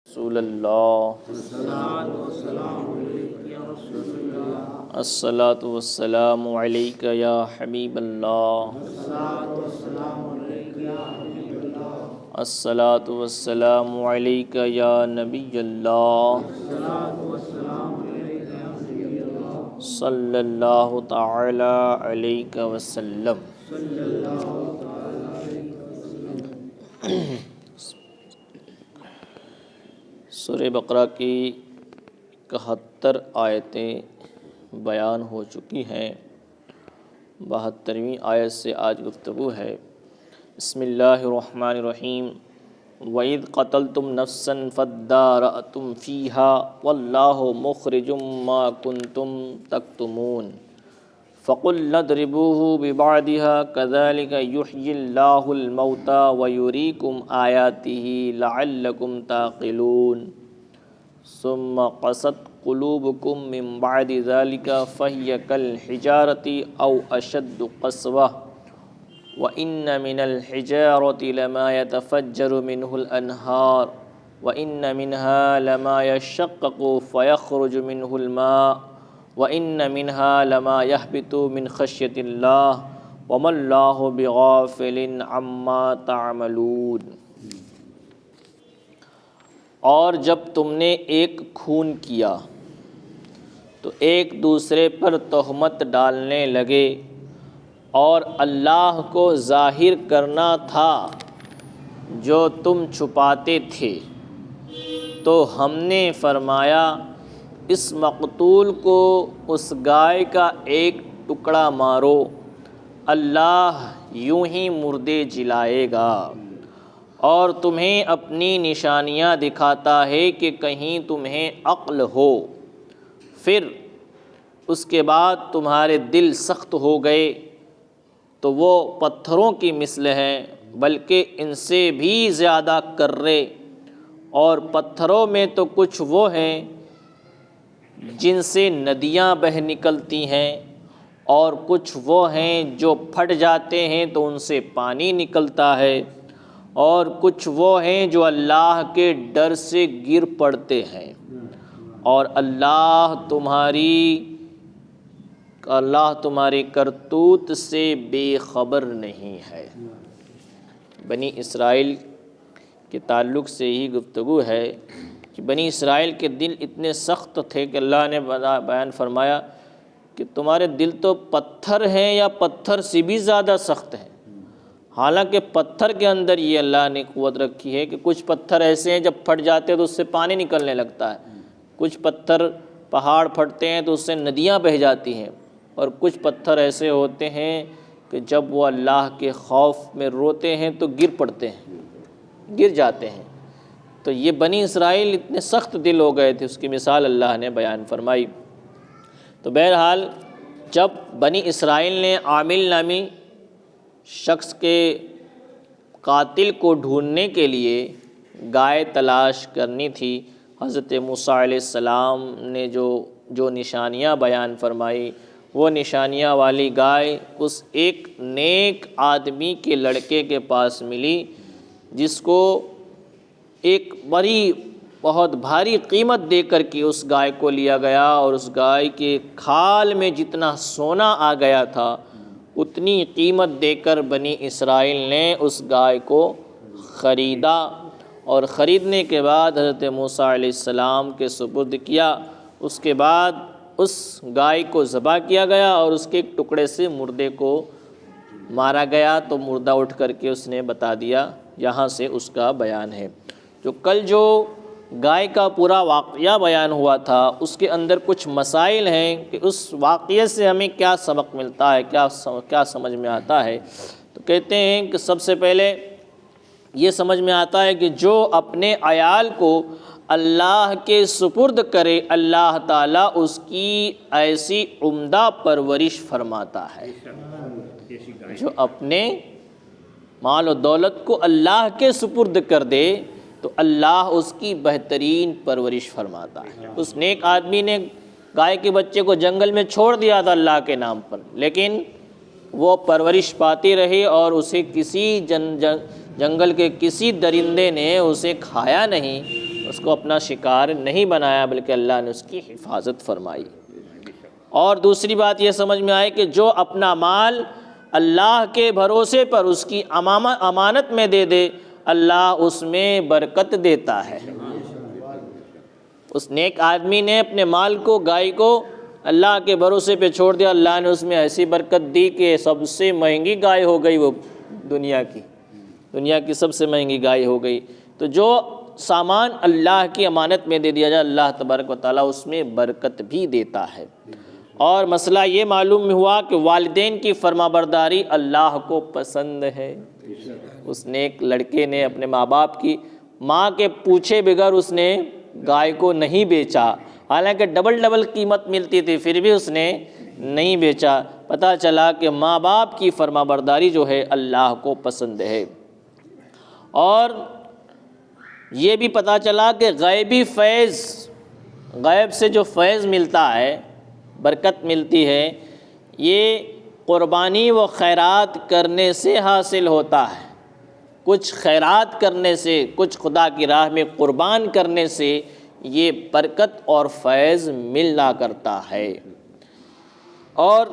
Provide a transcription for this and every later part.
رسول اللہ الصلاۃ والسلام علیک یا حبیب اللہ الصلاۃ والسلام علیک یا نبی اللہ صلی اللہ تعالی علیہ وسلم۔ سورہ بقرہ کی 71 آیتیں بیان ہو چکی ہیں۔ 72ویں آیت سے آج گفتگو ہے۔ بسم اللہ الرحمن الرحیم۔ وَإِذْ قَتَلْتُمْ نَفْسًا فَادَّارَأْتُمْ فِيهَا وَاللَّهُ مُخْرِجٌ مَا كُنْتُمْ تَكْتُمُونَ فَقُلْنَا اضْرِبُوهُ بِبَعْضِهَا كَذَلِكَ يُحْيِي اللَّهُ الْمَوْتَى وَيُرِيكُمْ آيَاتِهِ لَعَلَّكُمْ تَعْقِلُونَ ثُمَّ قَسَتْ قُلُوبُكُم مِّن بَعْدِ ذَلِكَ فَهِيَ كَالْحِجَارَةِ أَوْ أَشَدُّ قَسْوَةً وَإِنَّ مِنَ الْحِجَارَةِ لَمَا يَتَفَجَّرُ مِنْهُ الْأَنْهَارُ وَإِنَّ مِنْهَا لَمَا يَشَّقَّقُ فَيَخْرُجُ مِنْهُ الْمَاءُ وَإِنَّ مِنْهَا لَمَا يَهْبِطُ مِنْ خَشْيَةِ اللَّهِ وَمَا اللَّهُ بِغَافِلٍ عَمَّا تَعْمَلُونَ۔ اور جب تم نے ایک خون کیا تو ایک دوسرے پر تہمت ڈالنے لگے اور اللہ کو ظاہر کرنا تھا جو تم چھپاتے تھے، تو ہم نے فرمایا اس مقتول کو اس گائے کا ایک ٹکڑا مارو، اللہ یوں ہی مردے جلائے گا اور تمہیں اپنی نشانیاں دکھاتا ہے کہ کہیں تمہیں عقل ہو۔ پھر اس کے بعد تمہارے دل سخت ہو گئے تو وہ پتھروں کی مثل ہیں، بلکہ ان سے بھی زیادہ کرے، اور پتھروں میں تو کچھ وہ ہیں جن سے ندیاں بہہ نکلتی ہیں، اور کچھ وہ ہیں جو پھٹ جاتے ہیں تو ان سے پانی نکلتا ہے، اور کچھ وہ ہیں جو اللہ کے ڈر سے گر پڑتے ہیں، اور اللہ تمہاری کرتوت سے بے خبر نہیں ہے۔ بنی اسرائیل کے تعلق سے ہی گفتگو ہے کہ بنی اسرائیل کے دل اتنے سخت تھے کہ اللہ نے بیان فرمایا کہ تمہارے دل تو پتھر ہیں یا پتھر سے بھی زیادہ سخت ہیں۔ حالانکہ پتھر کے اندر یہ اللہ نے قوت رکھی ہے کہ کچھ پتھر ایسے ہیں جب پھٹ جاتے ہیں تو اس سے پانی نکلنے لگتا ہے، کچھ پتھر پہاڑ پھٹتے ہیں تو اس سے ندیاں بہہ جاتی ہیں، اور کچھ پتھر ایسے ہوتے ہیں کہ جب وہ اللہ کے خوف میں روتے ہیں تو گر پڑتے ہیں، گر جاتے ہیں۔ تو یہ بنی اسرائیل اتنے سخت دل ہو گئے تھے، اس کی مثال اللہ نے بیان فرمائی۔ تو بہرحال جب بنی اسرائیل نے عامل نامی شخص کے قاتل کو ڈھونڈنے کے لیے گائے تلاش کرنی تھی، حضرت موسیٰ علیہ السلام نے جو نشانیاں بیان فرمائی، وہ نشانیاں والی گائے اس ایک نیک آدمی کے لڑکے کے پاس ملی، جس کو ایک بہت بھاری قیمت دے کر کے اس گائے کو لیا گیا، اور اس گائے کے کھال میں جتنا سونا آ گیا تھا اتنی قیمت دے کر بنی اسرائیل نے اس گائے کو خریدا، اور خریدنے کے بعد حضرت موسیٰ علیہ السلام کے سپرد کیا۔ اس کے بعد اس گائے کو ذبح کیا گیا اور اس کے ایک ٹکڑے سے مردے کو مارا گیا، تو مردہ اٹھ کر کے اس نے بتا دیا، یہاں سے اس کا بیان ہے۔ کل جو گائے کا پورا واقعہ بیان ہوا تھا اس کے اندر کچھ مسائل ہیں کہ اس واقعے سے ہمیں کیا سبق ملتا ہے، کیا سمجھ میں آتا ہے۔ تو کہتے ہیں کہ سب سے پہلے یہ سمجھ میں آتا ہے کہ جو اپنے عیال کو اللہ کے سپرد کرے، اللہ تعالیٰ اس کی ایسی عمدہ پرورش فرماتا ہے۔ جو اپنے مال و دولت کو اللہ کے سپرد کر دے تو اللہ اس کی بہترین پرورش فرماتا ہے۔ اس نیک آدمی نے گائے کے بچے کو جنگل میں چھوڑ دیا تھا اللہ کے نام پر، لیکن وہ پرورش پاتی رہی اور اسے کسی جنگل کے کسی درندے نے اسے کھایا نہیں، اس کو اپنا شکار نہیں بنایا بلکہ اللہ نے اس کی حفاظت فرمائی۔ اور دوسری بات یہ سمجھ میں آئی کہ جو اپنا مال اللہ کے بھروسے پر اس کی امانت میں دے دے، اللہ اس میں برکت دیتا ہے۔ اس نیک آدمی نے اپنے مال کو، گائے کو اللہ کے بھروسے پہ چھوڑ دیا، اللہ نے اس میں ایسی برکت دی کہ سب سے مہنگی گائے ہو گئی، وہ دنیا کی سب سے مہنگی گائے ہو گئی۔ تو جو سامان اللہ کی امانت میں دے دیا جائے، اللہ تبارک و تعالیٰ اس میں برکت بھی دیتا ہے۔ اور مسئلہ یہ معلوم ہوا کہ والدین کی فرمانبرداری اللہ کو پسند ہے۔ اس نیک لڑکے نے اپنے ماں باپ کی، ماں کے پوچھے بغیر اس نے گائے کو نہیں بیچا، حالانکہ ڈبل قیمت ملتی تھی، پھر بھی اس نے نہیں بیچا۔ پتہ چلا کہ ماں باپ کی فرمانبرداری جو ہے اللہ کو پسند ہے۔ اور یہ بھی پتہ چلا کہ غیبی فیض، غیب سے جو فیض ملتا ہے، برکت ملتی ہے، یہ قربانی و خیرات کرنے سے حاصل ہوتا ہے۔ کچھ خیرات کرنے سے، کچھ خدا کی راہ میں قربان کرنے سے یہ برکت اور فیض ملنا کرتا ہے۔ اور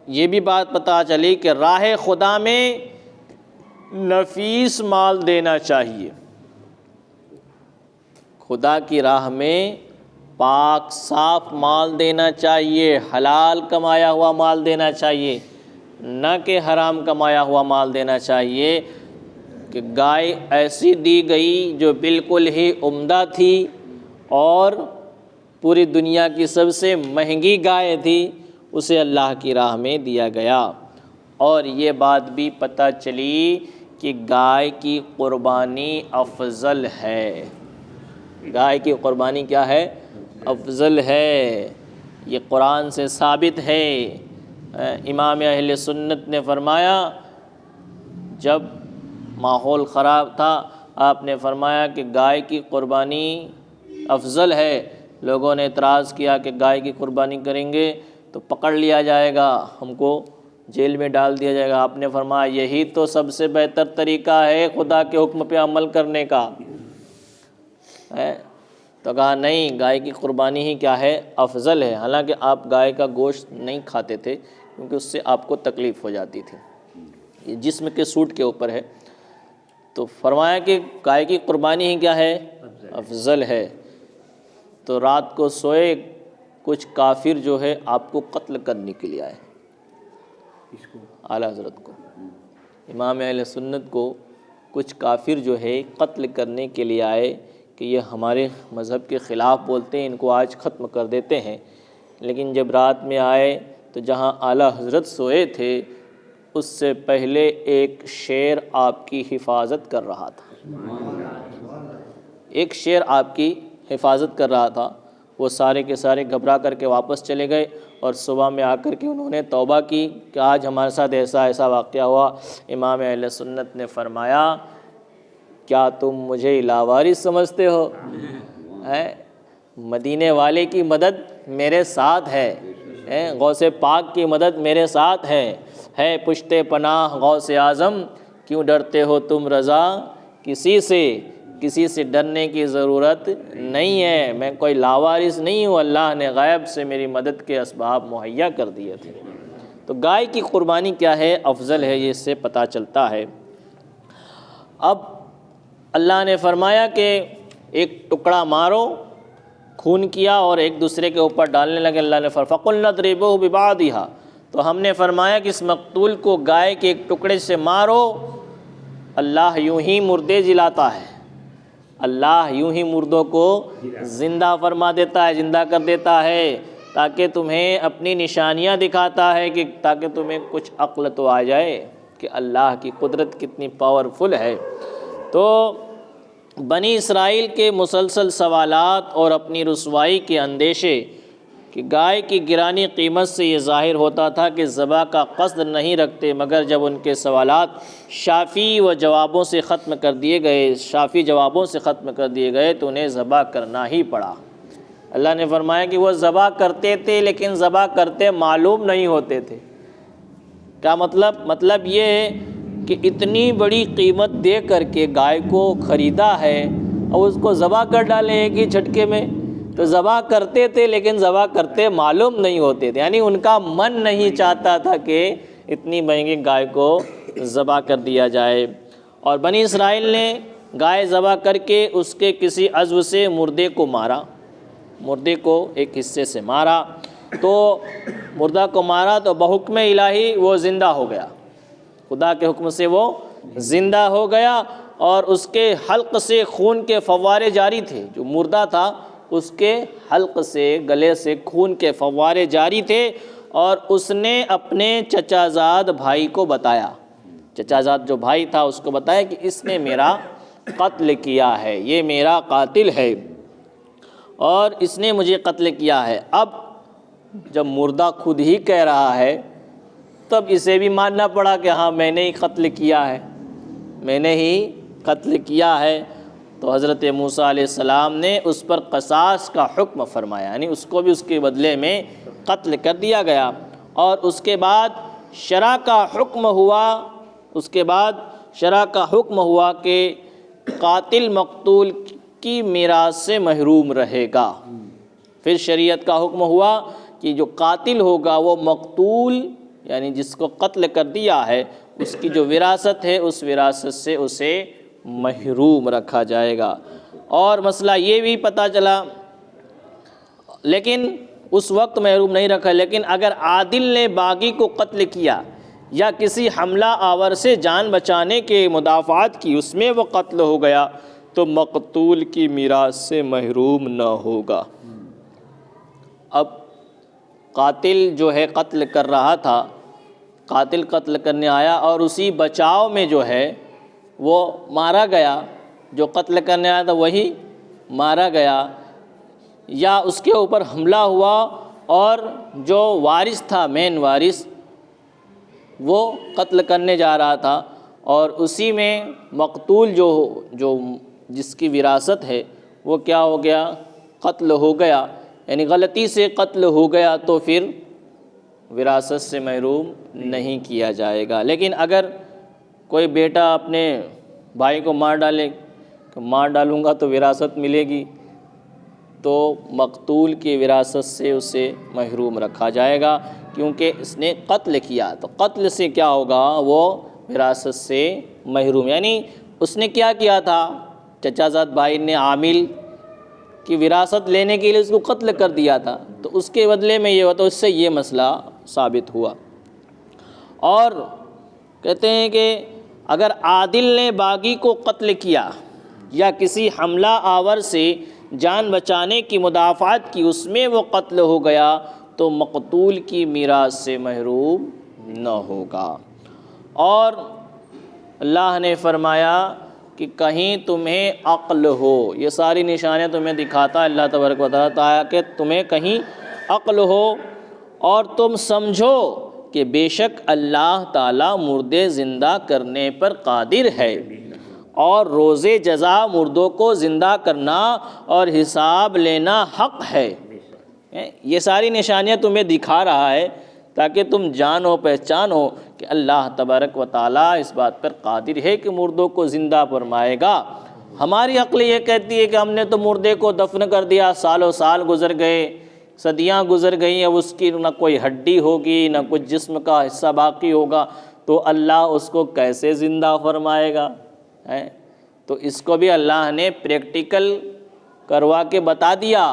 یہ بھی بات پتہ چلی کہ راہ خدا میں نفیس مال دینا چاہیے، خدا کی راہ میں پاک صاف مال دینا چاہیے، حلال کمایا ہوا مال دینا چاہیے، نہ کہ حرام کمایا ہوا مال دینا چاہیے۔ کہ گائے ایسی دی گئی جو بالکل ہی عمدہ تھی اور پوری دنیا کی سب سے مہنگی گائے تھی، اسے اللہ کی راہ میں دیا گیا۔ اور یہ بات بھی پتہ چلی کہ گائے کی قربانی افضل ہے۔ گائے کی قربانی کیا ہے؟ افضل ہے۔ یہ قرآن سے ثابت ہے۔ امام اہل سنت نے فرمایا، جب ماحول خراب تھا آپ نے فرمایا کہ گائے کی قربانی افضل ہے۔ لوگوں نے اعتراض کیا کہ گائے کی قربانی کریں گے تو پکڑ لیا جائے گا، ہم کو جیل میں ڈال دیا جائے گا۔ آپ نے فرمایا یہی تو سب سے بہتر طریقہ ہے خدا کے حکم پہ عمل کرنے کا۔ تو کہا نہیں، گائے کی قربانی ہی کیا ہے؟ افضل ہے۔ حالانکہ آپ گائے کا گوشت نہیں کھاتے تھے کیونکہ اس سے آپ کو تکلیف ہو جاتی تھی، یہ جسم کے سوٹ کے اوپر ہے۔ تو فرمایا کہ گائے کی قربانی ہی کیا ہے؟ افضل ہے۔ تو رات کو سوئے، کچھ کافر جو ہے آپ کو قتل کرنے کے لیے آئے، اعلیٰ حضرت کو، امام اہل سنت کو کچھ کافر جو ہے قتل کرنے کے لیے آئے کہ یہ ہمارے مذہب کے خلاف بولتے ہیں، ان کو آج ختم کر دیتے ہیں۔ لیکن جب رات میں آئے تو جہاں اعلیٰ حضرت سوئے تھے اس سے پہلے ایک شیر آپ کی حفاظت کر رہا تھا، ایک شیر آپ کی حفاظت کر رہا تھا۔ وہ سارے کے سارے گھبرا کر کے واپس چلے گئے اور صبح میں آ کر کے انہوں نے توبہ کی کہ آج ہمارے ساتھ ایسا واقعہ ہوا۔ امام اہل سنت نے فرمایا کیا تم مجھے لاوارث سمجھتے ہو؟ مدینے والے کی مدد میرے ساتھ ہے، غوث پاک کی مدد میرے ساتھ ہے پشت پناہ غوث اعظم، کیوں ڈرتے ہو تم رضا کسی سے ڈرنے کی ضرورت نہیں ہے، میں کوئی لاوارث نہیں ہوں، اللہ نے غیب سے میری مدد کے اسباب مہیا کر دیے تھے۔ تو گائے کی قربانی کیا ہے؟ افضل ہے، یہ اس سے پتہ چلتا ہے۔ اب اللہ نے فرمایا کہ ایک ٹکڑا مارو، خون کیا اور ایک دوسرے کے اوپر ڈالنے لگے۔ اللہ نے فَقُلْنَا اضْرِبُوهُ بِبَعْضِهَا، تو ہم نے فرمایا کہ اس مقتول کو گائے کے ایک ٹکڑے سے مارو۔ اللہ یوں ہی مردے جلاتا ہے، اللہ یوں ہی مردوں کو زندہ فرما دیتا ہے، زندہ کر دیتا ہے، تاکہ تمہیں اپنی نشانیاں دکھاتا ہے، کہ تاکہ تمہیں کچھ عقل تو آ جائے کہ اللہ کی قدرت کتنی پاورفل ہے۔ تو بنی اسرائیل کے مسلسل سوالات اور اپنی رسوائی کے اندیشے کہ گائے کی گرانی قیمت سے یہ ظاہر ہوتا تھا کہ ذبح کا قصد نہیں رکھتے، مگر جب ان کے سوالات شافی جوابوں سے ختم کر دیے گئے تو انہیں ذبح کرنا ہی پڑا۔ اللہ نے فرمایا کہ وہ ذبح کرتے تھے لیکن ذبح کرتے معلوم نہیں ہوتے تھے۔ کیا مطلب یہ ہے کہ اتنی بڑی قیمت دے کر کے گائے کو خریدا ہے اور اس کو ذبح کر ڈالیں ایک ہی جھٹکے میں، تو ذبح کرتے تھے لیکن ذبح کرتے معلوم نہیں ہوتے تھے، یعنی ان کا من نہیں چاہتا تھا کہ اتنی مہنگی گائے کو ذبح کر دیا جائے۔ اور بنی اسرائیل نے گائے ذبح کر کے اس کے کسی عضو سے مردے کو مارا، مردے کو ایک حصے سے مارا، تو مردہ کو مارا تو بحکم الہی وہ زندہ ہو گیا، خدا کے حکم سے وہ زندہ ہو گیا، اور اس کے حلق سے خون کے فوارے جاری تھے، جو مردہ تھا اس کے حلق سے، گلے سے خون کے فوارے جاری تھے، اور اس نے اپنے چچا زاد بھائی کو بتایا، چچا زاد جو بھائی تھا اس کو بتایا کہ اس نے میرا قتل کیا ہے، یہ میرا قاتل ہے اور اس نے مجھے قتل کیا ہے۔ اب جب مردہ خود ہی کہہ رہا ہے تب اسے بھی ماننا پڑا کہ ہاں میں نے ہی قتل کیا ہے، میں نے ہی قتل کیا ہے۔ تو حضرت موسیٰ علیہ السلام نے اس پر قصاص کا حکم فرمایا، یعنی اس کو بھی اس کے بدلے میں قتل کر دیا گیا۔ اور اس کے بعد شرع کا حکم ہوا، اس کے بعد شرع کا حکم ہوا کہ قاتل مقتول کی میراث سے محروم رہے گا۔ پھر شریعت کا حکم ہوا کہ جو قاتل ہوگا وہ مقتول یعنی جس کو قتل کر دیا ہے اس کی جو وراثت ہے اس وراثت سے اسے محروم رکھا جائے گا۔ اور مسئلہ یہ بھی پتہ چلا، لیکن اس وقت محروم نہیں رکھا، لیکن اگر عادل نے باغی کو قتل کیا یا کسی حملہ آور سے جان بچانے کے مدافعات کی، اس میں وہ قتل ہو گیا تو مقتول کی میراث سے محروم نہ ہوگا۔ اب قاتل جو ہے قتل کر رہا تھا، قاتل قتل کرنے آیا اور اسی بچاؤ میں جو ہے وہ مارا گیا، جو قتل کرنے آیا تھا وہی مارا گیا، یا اس کے اوپر حملہ ہوا اور جو وارث تھا مین وارث وہ قتل کرنے جا رہا تھا اور اسی میں مقتول جو جس کی وراثت ہے وہ کیا ہو گیا، قتل ہو گیا، یعنی غلطی سے قتل ہو گیا تو پھر وراثت سے محروم نہیں کیا جائے گا۔ لیکن اگر کوئی بیٹا اپنے بھائی کو مار ڈالے کہ مار ڈالوں گا تو وراثت ملے گی، تو مقتول کی وراثت سے اسے محروم رکھا جائے گا، کیونکہ اس نے قتل کیا، تو قتل سے کیا ہوگا، وہ وراثت سے محروم، یعنی اس نے کیا کیا تھا، چچا زاد بھائی نے عامل کی وراثت لینے کے لیے اس کو قتل کر دیا تھا، تو اس کے بدلے میں یہ ہوا، تو اس سے یہ مسئلہ ثابت ہوا۔ اور کہتے ہیں کہ اگر عادل نے باغی کو قتل کیا یا کسی حملہ آور سے جان بچانے کی مدافعت کی، اس میں وہ قتل ہو گیا تو مقتول کی میراث سے محروم نہ ہوگا۔ اور اللہ نے فرمایا کہ کہیں تمہیں عقل ہو، یہ ساری نشانیاں تمہیں دکھاتا ہے اللہ تبارک و تعالیٰ تاکہ تمہیں کہیں عقل ہو اور تم سمجھو کہ بے شک اللہ تعالیٰ مردے زندہ کرنے پر قادر ہے، اور روز جزا مردوں کو زندہ کرنا اور حساب لینا حق ہے۔ یہ ساری نشانیاں تمہیں دکھا رہا ہے تاکہ تم جانو پہچانو کہ اللہ تبارک و تعالیٰ اس بات پر قادر ہے کہ مردوں کو زندہ فرمائے گا۔ ہماری عقل یہ کہتی ہے کہ ہم نے تو مردے کو دفن کر دیا، سالوں سال گزر گئے، صدیاں گزر گئیں، اب اس کی نہ کوئی ہڈی ہوگی نہ کچھ جسم کا حصہ باقی ہوگا، تو اللہ اس کو کیسے زندہ فرمائے گا؟ تو اس کو بھی اللہ نے پریکٹیکل کروا کے بتا دیا۔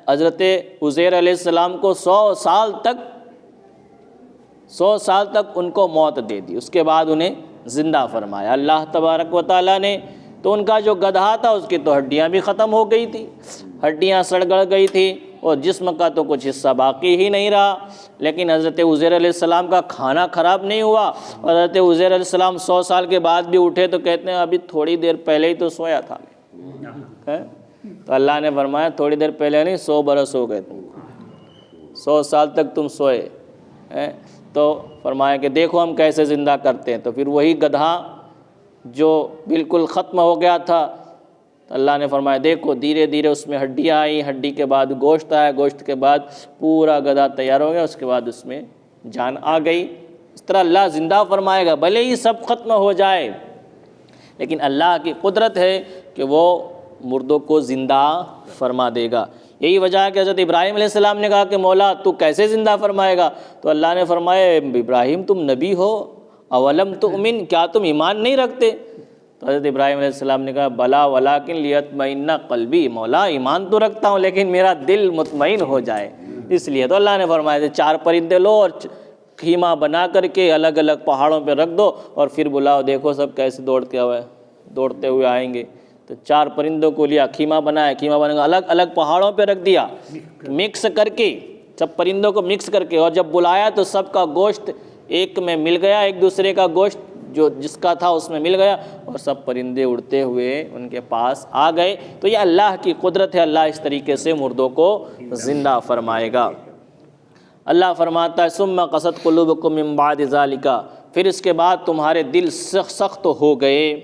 حضرت عزیر علیہ السلام کو 100 سال تک ان کو موت دے دی، اس کے بعد انہیں زندہ فرمایا اللہ تبارک و تعالیٰ نے۔ تو ان کا جو گدھا تھا اس کی تو ہڈیاں بھی ختم ہو گئی تھی، ہڈیاں سڑ گڑ گئی تھی اور جسم کا تو کچھ حصہ باقی ہی نہیں رہا، لیکن حضرت عزیر علیہ السلام کا کھانا خراب نہیں ہوا، اور حضرت عزیر علیہ السلام 100 سال کے بعد بھی اٹھے تو کہتے ہیں ابھی تھوڑی دیر پہلے ہی تو سویا تھا۔ تو اللہ نے فرمایا تھوڑی دیر پہلے نہیں، 100 برس ہو گئے تم، 100 سال تک تم سوئے۔ تو فرمایا کہ دیکھو ہم کیسے زندہ کرتے ہیں۔ تو پھر وہی گدھا جو بالکل ختم ہو گیا تھا، اللہ نے فرمایا دیکھو دھیرے دھیرے اس میں ہڈیاں آئیں، ہڈی کے بعد گوشت آیا، گوشت کے بعد پورا گدھا تیار ہو گیا، اس کے بعد اس میں جان آ گئی۔ اس طرح اللہ زندہ فرمائے گا، بھلے ہی سب ختم ہو جائے لیکن اللہ کی قدرت ہے کہ وہ مردوں کو زندہ فرما دے گا۔ یہی وجہ ہے کہ حضرت ابراہیم علیہ السلام نے کہا کہ مولا تو کیسے زندہ فرمائے گا؟ تو اللہ نے فرمایا ابراہیم تم نبی ہو، اولم تؤمن، کیا تم ایمان نہیں رکھتے؟ تو حضرت ابراہیم علیہ السلام نے کہا بلا ولکن لیطمئن قلبی، مولا ایمان تو رکھتا ہوں لیکن میرا دل مطمئن ہو جائے، اس لیے۔ تو اللہ نے فرمایا 4 پرندے لو اور خیمہ بنا کر کے الگ الگ پہاڑوں پہ رکھ دو اور پھر بلاؤ، دیکھو سب کیسے دوڑتے ہوئے آئیں گے۔ تو 4 پرندوں کو لیا، خیمہ بنایا، خیمہ بنا کے الگ الگ پہاڑوں پہ رکھ دیا، مکس کر کے، سب پرندوں کو مکس کر کے، اور جب بلایا تو سب کا گوشت ایک میں مل گیا، ایک دوسرے کا گوشت جو جس کا تھا اس میں مل گیا، اور سب پرندے اڑتے ہوئے ان کے پاس آ گئے۔ تو یہ اللہ کی قدرت ہے، اللہ اس طریقے سے مردوں کو زندہ فرمائے گا۔ اللہ فرماتا ہے ثم قست قلوبکم من بعد ذالک، پھر اس کے بعد تمہارے دل سخت ہو گئے۔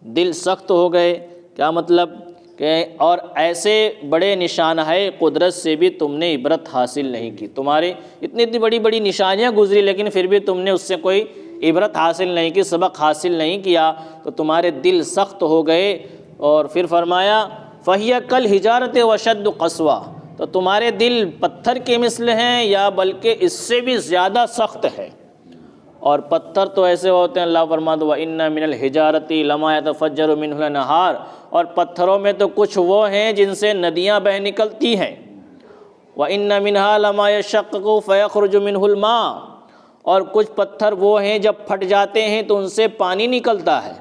دل سخت ہو گئے کیا مطلب کہ اور ایسے بڑے نشان ہے قدرت سے بھی تم نے عبرت حاصل نہیں کی، تمہارے اتنی بڑی بڑی نشانیاں گزری لیکن پھر بھی تم نے اس سے کوئی عبرت حاصل نہیں کی، سبق حاصل نہیں کیا، تو تمہارے دل سخت ہو گئے۔ اور پھر فرمایا فَهِيَ كَالْحِجَارَةِ وَأَشَدُّ قَسْوَةً، تو تمہارے دل پتھر کے مثل ہیں یا بلکہ اس سے بھی زیادہ سخت ہے۔ اور پتھر تو ایسے ہوتے ہیں، اللہ فرماتا ہے وَإِنَّ مِنَ الْحِجَارَةِ لَمَا يَتَفَجَّرُ مِنْهُ الْأَنْهَارُ، اور پتھروں میں تو کچھ وہ ہیں جن سے ندیاں بہہ نکلتی ہیں۔ وَإِنَّ مِنْهَا لَمَا يَشَّقَّقُ فَيَخْرُجُ مِنْهُ الْمَاءُ، اور کچھ پتھر وہ ہیں جب پھٹ جاتے ہیں تو ان سے پانی نکلتا ہے۔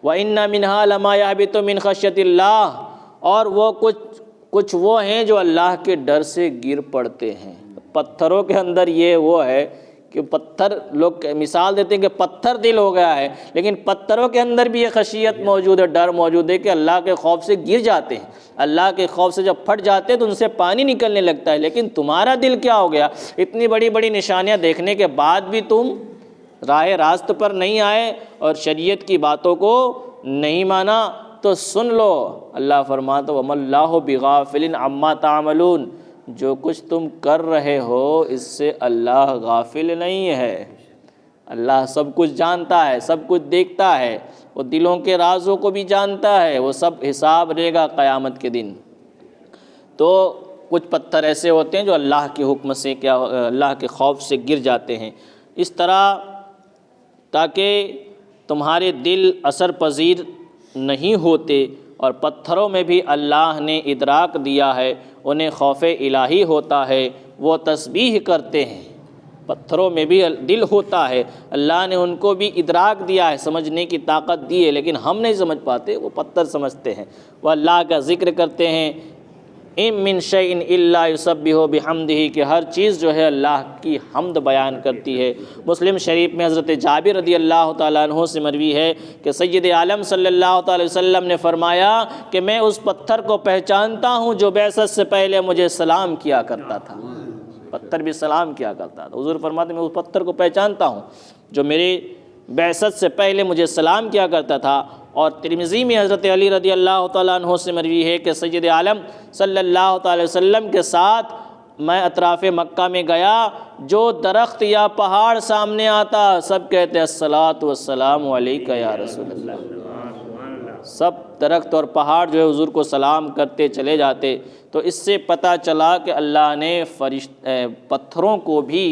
وَإِنَّ مِنْهَا لَمَا يَهْبِطُ مِنْ خَشْيَةِ اللَّهِ، اور وہ کچھ وہ ہیں جو اللہ کے ڈر سے گر پڑتے ہیں۔ پتھروں کے اندر یہ وہ ہے کہ پتھر، لوگ مثال دیتے ہیں کہ پتھر دل ہو گیا ہے، لیکن پتھروں کے اندر بھی یہ خشیت موجود ہے، ڈر موجود ہے کہ اللہ کے خوف سے گر جاتے ہیں، اللہ کے خوف سے جب پھٹ جاتے ہیں تو ان سے پانی نکلنے لگتا ہے۔ لیکن تمہارا دل کیا ہو گیا؟ اتنی بڑی بڑی نشانیاں دیکھنے کے بعد بھی تم راہ راست پر نہیں آئے اور شریعت کی باتوں کو نہیں مانا، تو سن لو اللہ فرماتا ہے وَمَا اللَّهُ بِغَافِلٍ عَمَّا تَعْمَلُونَ، جو کچھ تم کر رہے ہو اس سے اللہ غافل نہیں ہے۔ اللہ سب کچھ جانتا ہے، سب کچھ دیکھتا ہے، وہ دلوں کے رازوں کو بھی جانتا ہے، وہ سب حساب لے گا قیامت کے دن۔ تو کچھ پتھر ایسے ہوتے ہیں جو اللہ کے حکم سے اللہ کے خوف سے گر جاتے ہیں۔ اس طرح تاکہ تمہارے دل اثر پذیر نہیں ہوتے، اور پتھروں میں بھی اللہ نے ادراک دیا ہے، انہیں خوف الہی ہوتا ہے، وہ تسبیح کرتے ہیں۔ پتھروں میں بھی دل ہوتا ہے، اللہ نے ان کو بھی ادراک دیا ہے، سمجھنے کی طاقت دی ہے، لیکن ہم نہیں سمجھ پاتے، وہ پتھر سمجھتے ہیں۔ وہ اللہ کا ذکر کرتے ہیں، اِن مِّن شَيْءٍ إِلَّا يُسَبِّحُ بِحَمْدِهِ، کہ ہر چیز جو ہے اللہ کی حمد بیان کرتی ہے۔ مسلم شریف میں حضرت جابر رضی اللہ تعالیٰ عنہ سے مروی ہے کہ سید عالم صلی اللہ تعالی وسلم نے فرمایا کہ میں اس پتھر کو پہچانتا ہوں جو بعثت سے پہلے مجھے سلام کیا کرتا تھا۔ پتھر بھی سلام کیا کرتا تھا۔ حضور فرماتے ہیں میں اس پتھر کو پہچانتا ہوں جو میرے بعثت سے پہلے مجھے سلام کیا کرتا تھا۔ اور ترمذی میں حضرت علی رضی اللہ تعالیٰ عنہ سے مروی ہے کہ سید عالم صلی اللہ تعالی وسلم کے ساتھ میں اطراف مکہ میں گیا، جو درخت یا پہاڑ سامنے آتا سب کہتے الصلاۃ والسلام علیک یا رسول اللہ، سب درخت اور پہاڑ جو ہے حضور کو سلام کرتے چلے جاتے۔ تو اس سے پتہ چلا کہ اللہ نے پتھروں کو بھی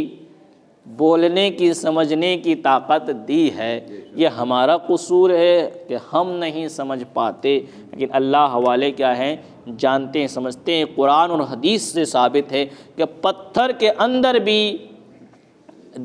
بولنے کی، سمجھنے کی طاقت دی ہے۔ یہ ہمارا قصور ہے کہ ہم نہیں سمجھ پاتے، لیکن اللہ حوالے کیا ہیں، جانتے ہیں، سمجھتے ہیں۔ قرآن اور حدیث سے ثابت ہے کہ پتھر کے اندر بھی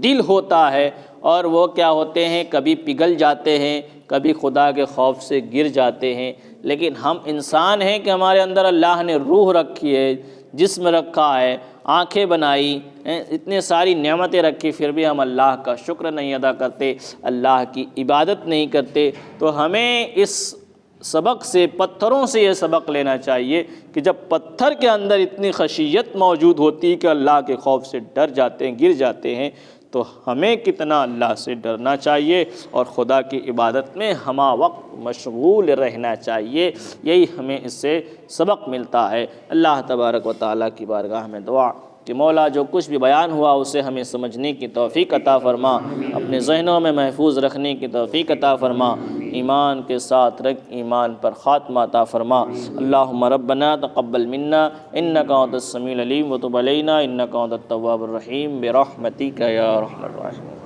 دل ہوتا ہے، اور وہ کیا ہوتے ہیں، کبھی پگھل جاتے ہیں، کبھی خدا کے خوف سے گر جاتے ہیں۔ لیکن ہم انسان ہیں کہ ہمارے اندر اللہ نے روح رکھی ہے، جسم رکھا ہے، آنکھیں بنائی، اتنے ساری نعمتیں رکھی، پھر بھی ہم اللہ کا شکر نہیں ادا کرتے، اللہ کی عبادت نہیں کرتے۔ تو ہمیں اس سبق سے، پتھروں سے یہ سبق لینا چاہیے کہ جب پتھر کے اندر اتنی خشیت موجود ہوتی ہے کہ اللہ کے خوف سے ڈر جاتے ہیں، گر جاتے ہیں، تو ہمیں کتنا اللہ سے ڈرنا چاہیے اور خدا کی عبادت میں ہمہ وقت مشغول رہنا چاہیے۔ یہی ہمیں اس سے سبق ملتا ہے۔ اللہ تبارک و تعالیٰ کی بارگاہ میں دعا کہ مولا جو کچھ بھی بیان ہوا اسے ہمیں سمجھنے کی توفیق عطا فرما، اپنے ذہنوں میں محفوظ رکھنے کی توفیق عطا فرما، ایمان کے ساتھ رکھ ایمان پر خاتمہ عطا فرما۔ اللہم ربنا تقبل منا انک انت السمیع العلیم وتب علینا انک انت التواب الرحیم برحمتک یا ارحم الراحمین۔